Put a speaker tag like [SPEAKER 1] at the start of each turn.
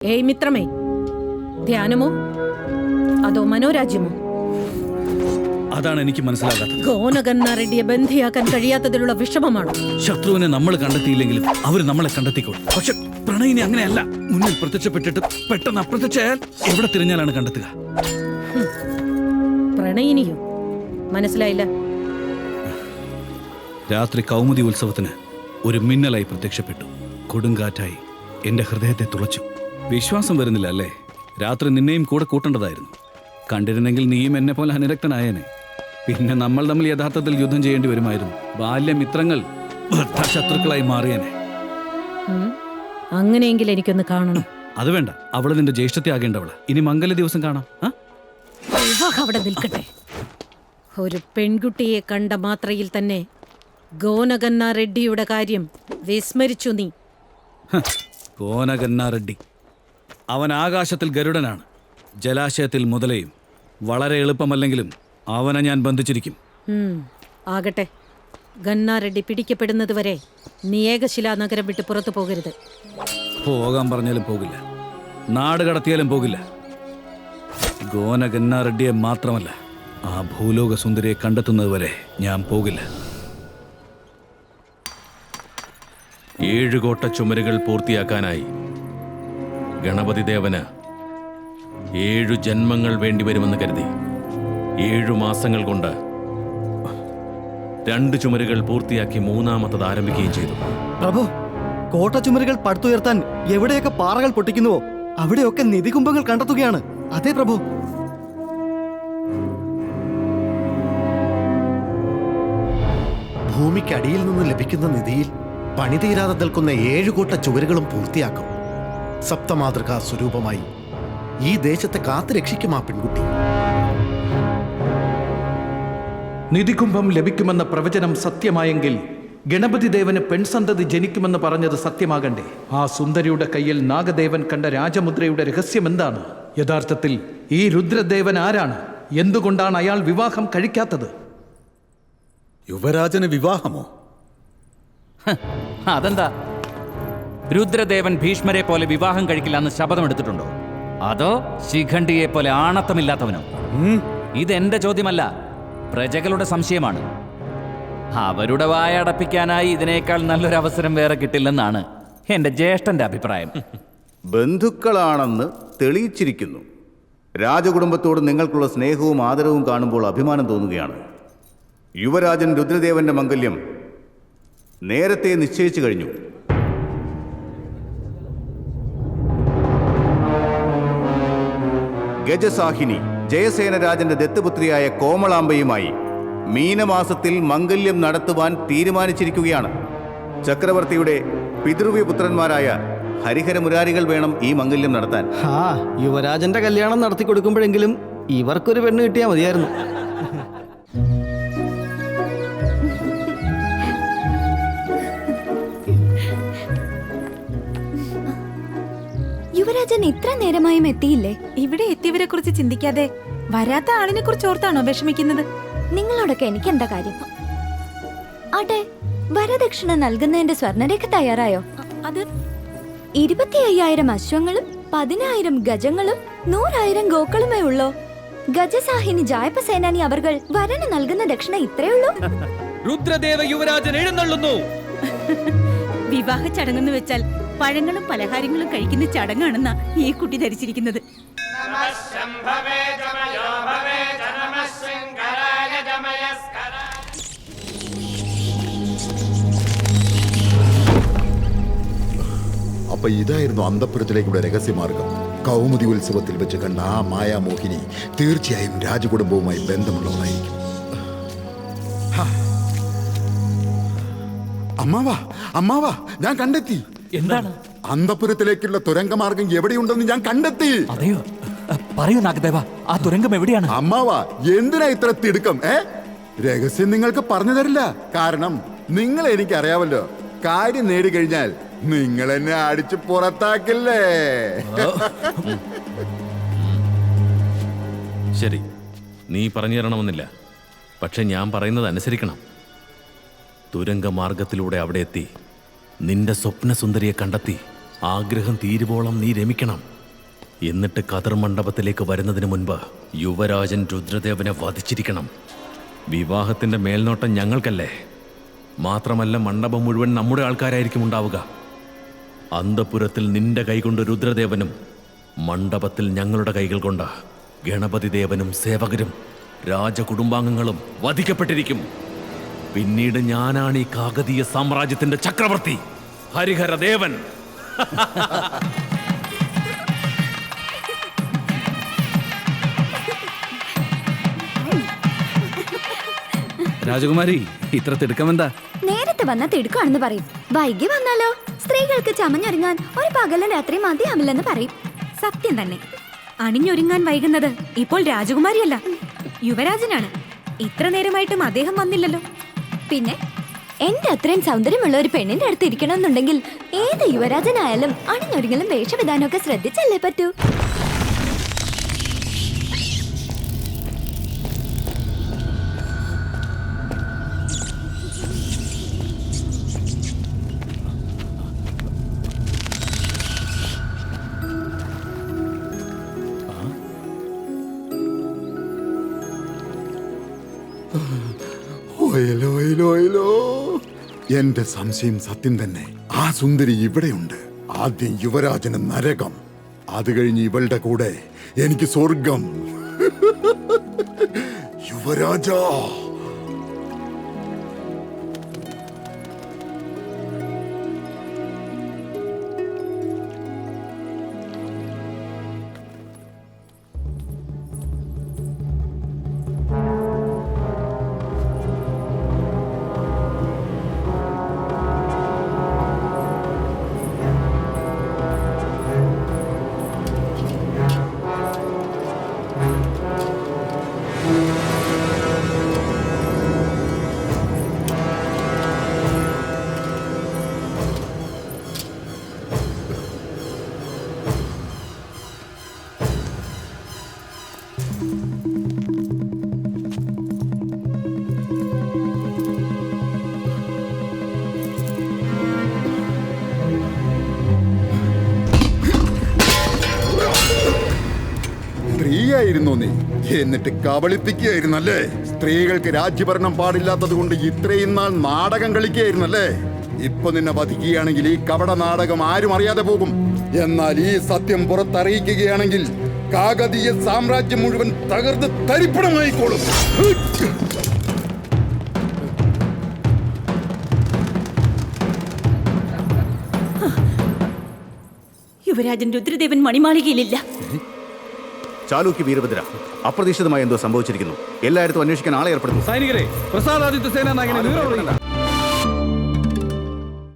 [SPEAKER 1] ഏയ് മിത്രമേ, ധ്യാനമോ അതോ മനോരാജ്യമോ?
[SPEAKER 2] അതാണ് എനിക്ക് മനസ്സിലാകാത്തത്.
[SPEAKER 1] ഗോനഗന്ന റെഡ്ഡിയെ ബന്ധിയാക്കാൻ കഴിയാത്തതിലുള്ള വിഷമമാണോ?
[SPEAKER 2] ശത്രുവിനെ നമ്മൾ കണ്ടെത്തിയില്ലെങ്കിലും അവർ നമ്മളെ കണ്ടെത്തിക്കോളും. പക്ഷെ പ്രണയിനി അങ്ങനെയല്ല. മുന്നിൽ പ്രത്യക്ഷപ്പെട്ടിട്ട് പെട്ടെന്ന് അപ്രത്യക്ഷയാൽ എവിടെ തിരിഞ്ഞാലാണ് കണ്ടെത്തുക?
[SPEAKER 1] പ്രണയിനിയോ? മനസ്സിലായില്ല.
[SPEAKER 2] രാത്രി കൗമുദി ഉത്സവത്തിന് ഒരു മിന്നലായി പ്രത്യക്ഷപ്പെട്ടു. കൊടുങ്കാറ്റായി എന്റെ ഹൃദയത്തെ തുളച്ചു. വിശ്വാസം വരുന്നില്ല അല്ലേ? രാത്രി നിന്നെയും കൂടെ കൂട്ടേണ്ടതായിരുന്നു. കണ്ടിരുന്നെങ്കിൽ നീയും എന്നെ പോലെ അനിരക്തനായേനെ. പിന്നെ നമ്മൾ തമ്മിൽ യഥാർത്ഥത്തിൽ യുദ്ധം ചെയ്യേണ്ടി വരുമായിരുന്നു. ബാല്യമിത്രങ്ങൾ ശത്രുക്കളായി മാറിയേനെ.
[SPEAKER 1] അങ്ങനെയെങ്കിൽ എനിക്കൊന്ന് കാണണം.
[SPEAKER 2] അത് വേണ്ട, അവള് നിന്റെ ജ്യേഷ്ഠത്തെ ആകേണ്ടവള്. ഇനി മംഗല ദിവസം കാണാം.
[SPEAKER 1] അവിടെ നിൽക്കട്ടെ. ഒരു പെൺകുട്ടിയെ കണ്ട മാത്രയിൽ തന്നെ ഗോനഗന്ന റെഡ്ഡിയുടെ കാര്യം വിസ്മരിച്ചു നീ.
[SPEAKER 2] ഗോനഗന്ന റെഡ്ഡി അവൻ ആകാശത്തിൽ ഗരുഡനാണ്, ജലാശയത്തിൽ മുതലയും. വളരെ എളുപ്പമല്ലെങ്കിലും അവനെ ഞാൻ ബന്ധിച്ചിരിക്കും.
[SPEAKER 1] ആകട്ടെ, ഗന്ന റെഡ്ഡി പിടിക്കപ്പെടുന്നത് വരെ നീ ഏകശിലാ നഗരം വിട്ട് പുറത്തു പോകരുത്.
[SPEAKER 2] പോകാൻ പറഞ്ഞാലും പോകില്ല, നാട് കടത്തിയാലും പോകില്ല. ഗോനഗന്ന റെഡ്ഡിയെ മാത്രമല്ല, ആ ഭൂലോക സുന്ദരിയെ കണ്ടെത്തുന്നത് വരെ ഞാൻ പോകില്ല.
[SPEAKER 3] 7 കോട്ട ചുമരുകൾ പൂർത്തിയാക്കാനായി ഗണപതി ദേവന് 7 ജന്മങ്ങൾ വേണ്ടിവരുമെന്ന് കരുതി 7 മാസങ്ങൾ കൊണ്ട് 2 ചുമരുകൾ പൂർത്തിയാക്കി 3ാമത്തത് ആരംഭിക്കുകയും ചെയ്തു.
[SPEAKER 4] പ്രഭു, കോട്ട ചുമരുകൾ പടുത്തുയർത്താൻ എവിടെയൊക്കെ പാറകൾ പൊട്ടിക്കുന്നുവോ അവിടെയൊക്കെ നിധികുംഭങ്ങൾ കണ്ടെത്തുകയാണ്. അതെ പ്രഭു.
[SPEAKER 5] ഭൂമിക്കടിയിൽ നിന്ന് ലഭിക്കുന്ന നിധിയിൽ പണിതീരാതെ നിൽക്കുന്ന 7 കൂട്ട ചുവരുകളും പൂർത്തിയാക്കും. സപ്തമാതൃകാ സ്വരൂപമായി ഈ ദേശത്തെ കാത്തു രക്ഷിക്കും ആ പെൺകുട്ടി.
[SPEAKER 6] നിധികുംഭം ലഭിക്കുമെന്ന പ്രവചനം സത്യമായെങ്കിൽ ഗണപതി ദേവന് പെൺസന്തതി ജനിക്കുമെന്ന് പറഞ്ഞത് സത്യമാകണ്ടേ? ആ സുന്ദരിയുടെ കയ്യിൽ നാഗദേവൻ കണ്ട രാജമുദ്രയുടെ രഹസ്യം എന്താണ്? യഥാർത്ഥത്തിൽ ഈ രുദ്രദേവൻ ആരാണ്? എന്തുകൊണ്ടാണ് അയാൾ വിവാഹം കഴിക്കാത്തത്?
[SPEAKER 7] യുവരാജന് വിവാഹമോ?
[SPEAKER 8] അതെന്താ? രുദ്രദേവൻ ഭീഷ്മരെ പോലെ വിവാഹം കഴിക്കില്ലെന്ന് ശപഥമെടുത്തിട്ടുണ്ടോ? അതോ ശിഖണ്ഡിയെ പോലെ ആണത്തമില്ലാത്തവനോ? ഇതെന്റെ ചോദ്യമല്ല, പ്രജകളുടെ സംശയമാണ്. അവരുടെ വായടപ്പിക്കാനായി ഇതിനേക്കാൾ നല്ലൊരു അവസരം വേറെ കിട്ടില്ലെന്നാണ് എന്റെ ജ്യേഷ്ഠന്റെ അഭിപ്രായം.
[SPEAKER 9] ബന്ധുക്കളാണെന്ന് തെളിയിച്ചിരിക്കുന്നു. രാജകുടുംബത്തോട് നിങ്ങൾക്കുള്ള സ്നേഹവും ആദരവും കാണുമ്പോൾ അഭിമാനം തോന്നുകയാണ്. യുവരാജൻ രുദ്രദേവന്റെ മംഗല്യം നേരത്തെ നിശ്ചയിച്ചു കഴിഞ്ഞു. ഗജസാഹിനി ജയസേന രാജന്റെ ദത്തുപുത്രിയായ കോമളാംബയുമായി മീനമാസത്തിൽ മംഗല്യം നടത്തുവാൻ തീരുമാനിച്ചിരിക്കുകയാണ്. ചക്രവർത്തിയുടെ പിതൃവ്യപുത്രന്മാരായ ഹരിഹരമുരാരികൾ വേണം ഈ മംഗല്യം നടത്താൻ.
[SPEAKER 4] യുവരാജന്റെ കല്യാണം നടത്തി കൊടുക്കുമ്പോഴെങ്കിലും ഇവർക്കൊരു പെണ്ണ് കിട്ടിയാൽ മതിയായിരുന്നു.
[SPEAKER 10] യുവരാജൻ ഇത്ര നേരമായും എത്തിയില്ലേ?
[SPEAKER 11] ഇവിടെ എത്തിയവരെ കുറിച്ച് ചിന്തിക്കാതെ വരാത്ത ആളിനെ കുറിച്ച് ഓർത്താണോ വിഷമിക്കുന്നത്?
[SPEAKER 10] നിങ്ങളോടൊക്കെ എനിക്ക് എന്താ കാര്യം? ആട്ടെ, വരദക്ഷിണ നൽകുന്നതിന്റെ സ്വർണ്ണരേഖ തയ്യാറായോ?
[SPEAKER 11] അത്
[SPEAKER 10] 25,000 അശ്വങ്ങളും 10,000 ഗജങ്ങളും 100,000 ഗോക്കളുമേ ഉള്ളോ? ഗജസാഹിനി ജായപ്പ സേനാനി അവർകൾ വരന് നൽകുന്ന ദക്ഷിണ ഇത്രേ ഉള്ളൂ.
[SPEAKER 8] രുദ്രദേവ യുവരാജൻ എഴുന്നള്ളുന്നു.
[SPEAKER 11] വിവാഹ ചടങ്ങെന്ന് വെച്ചാൽ പഴങ്ങളും പലഹാരങ്ങളും കഴിക്കുന്ന ചടങ്ങാണെന്നാ ഈ കുട്ടി ധരിച്ചിരിക്കുന്നത്.
[SPEAKER 7] അപ്പൊ ഇതായിരുന്നു അന്തപുരത്തിലേക്കുള്ള രഹസ്യമാർഗം. കൗമുദി ഉത്സവത്തിൽ വെച്ച് കണ്ട ആ മായാമോഹിനി തീർച്ചയായും രാജകുടുംബവുമായി ബന്ധമുള്ളവരായിരിക്കും. അമ്മാവാ, അമ്മാവാ, ഞാൻ കണ്ടെത്തി.
[SPEAKER 8] എന്താണ്?
[SPEAKER 7] അന്തപുരത്തിലേക്കുള്ള തുരങ്കമാർഗം എവിടെയുണ്ടെന്ന് ഞാൻ കണ്ടെത്തി.
[SPEAKER 8] അതെയോ? പറയൂ നാഗദേവ, ആ തുരങ്കം എവിടെയാണ്?
[SPEAKER 7] അമ്മാവാ, എന്തിനാ ഇത്ര തിടുക്കം? രഹസ്യം നിങ്ങൾക്ക് പറഞ്ഞു തരില്ല. കാരണം നിങ്ങൾ എനിക്ക് അറിയാമല്ലോ. കാര്യം നേടിക്കഴിഞ്ഞാൽ നിങ്ങൾ എന്നെ അടിച്ചു പുറത്താക്കില്ലേ?
[SPEAKER 3] ശരി, നീ പറഞ്ഞു തരണമെന്നില്ല, പക്ഷെ ഞാൻ പറയുന്നത് അനുസരിക്കണം. തുരങ്കമാർഗത്തിലൂടെ അവിടെ എത്തി നിന്റെ സ്വപ്നസുന്ദരിയെ കണ്ടെത്തി ആഗ്രഹം തീരുവോളം നീ രമിക്കണം. എന്നിട്ട് കതിർ മണ്ഡപത്തിലേക്ക് വരുന്നതിന് മുൻപ് യുവരാജൻ രുദ്രദേവനെ വധിച്ചിരിക്കണം. വിവാഹത്തിന്റെ മേൽനോട്ടം ഞങ്ങൾക്കല്ലേ. മാത്രമല്ല, മണ്ഡപം മുഴുവൻ നമ്മുടെ ആൾക്കാരായിരിക്കും ഉണ്ടാവുക. അന്തപുരത്തിൽ നിന്റെ കൈകൊണ്ട് രുദ്രദേവനും, മണ്ഡപത്തിൽ ഞങ്ങളുടെ കൈകൾ കൊണ്ട് ഗണപതി ദേവനും സേവകരും രാജകുടുംബാംഗങ്ങളും വധിക്കപ്പെട്ടിരിക്കും. പിന്നീട് ഞാനാണ് ഈ കാകതീയ സാമ്രാജ്യത്തിന്റെ ചക്രവർത്തി, ഹരിഹരദേവൻ.
[SPEAKER 2] രാജകുമാരി, ഇത്ര തിടുക്കമെന്താ?
[SPEAKER 10] നേരത്തെ വന്ന തിടുക്കാണെന്ന് പറയും, വൈകി വന്നാലോ സ്ത്രീകൾക്ക് ചമഞ്ഞൊരുങ്ങാൻ ഒരു പകലും രാത്രി മതിയാവില്ലെന്ന് പറയും.
[SPEAKER 11] സത്യം തന്നെ. അണിഞ്ഞൊരുങ്ങാൻ വൈകുന്നത് ഇപ്പോൾ രാജകുമാരിയല്ല, യുവരാജനാണ്. ഇത്ര നേരമായിട്ടും അദ്ദേഹം വന്നില്ലല്ലോ.
[SPEAKER 10] പിന്നെ എന്റെ അത്രയും സൗന്ദര്യമുള്ള ഒരു പെണ്ണിന്റെ അടുത്ത് ഇരിക്കണമെന്നുണ്ടെങ്കിൽ ഏത് യുവരാജനായാലും അണിഞ്ഞൊരുങ്ങലും വേഷവിധാനവും ഒക്കെ ശ്രദ്ധിച്ചല്ലേ പറ്റൂ.
[SPEAKER 7] എന്റെ സംശയം സത്യം തന്നെ. ആ സുന്ദരി ഇവിടെയുണ്ട്. ആദ്യം യുവരാജന് നരകം, അത് കഴിഞ്ഞ് ഇവളുടെ കൂടെ എനിക്ക് സ്വർഗം. യുവരാജ, സ്ത്രീയായിരുന്നു നീ, എന്നിട്ട് കബളിപ്പിക്കുകയായിരുന്നല്ലേ? സ്ത്രീകൾക്ക് രാജ്യഭരണം പാടില്ലാത്തത് കൊണ്ട് ഇത്രയും നാൾ നാടകം കളിക്കുകയായിരുന്നല്ലേ? ഇപ്പൊ നിന്നെ വധിക്കുകയാണെങ്കിൽ ഈ കപട നാടകം ആരും അറിയാതെ പോകും. എന്നാൽ ഈ സത്യം പുറത്തറിയിക്കുകയാണെങ്കിൽ കാകതീയ സാമ്രാജ്യം മുഴുവൻ തകർന്ന് തരിപ്പണമായിക്കോളും.
[SPEAKER 11] യുവരാജൻ രുദ്രദേവൻ മണിമാളികയിലില്ല.
[SPEAKER 9] ചാലൂക്യ വീരഭദ്ര, അപ്രതീക്ഷിതമായി എന്തോ സംഭവിച്ചിരിക്കുന്നു. എല്ലായിടത്തും അന്വേഷിക്കാൻ ആളെ ഏർപ്പെടുന്നു.
[SPEAKER 2] സൈനികരെ, പ്രസാദാദിത്യ സേനാനായകനെ വിവരം അറിയിക്കുക.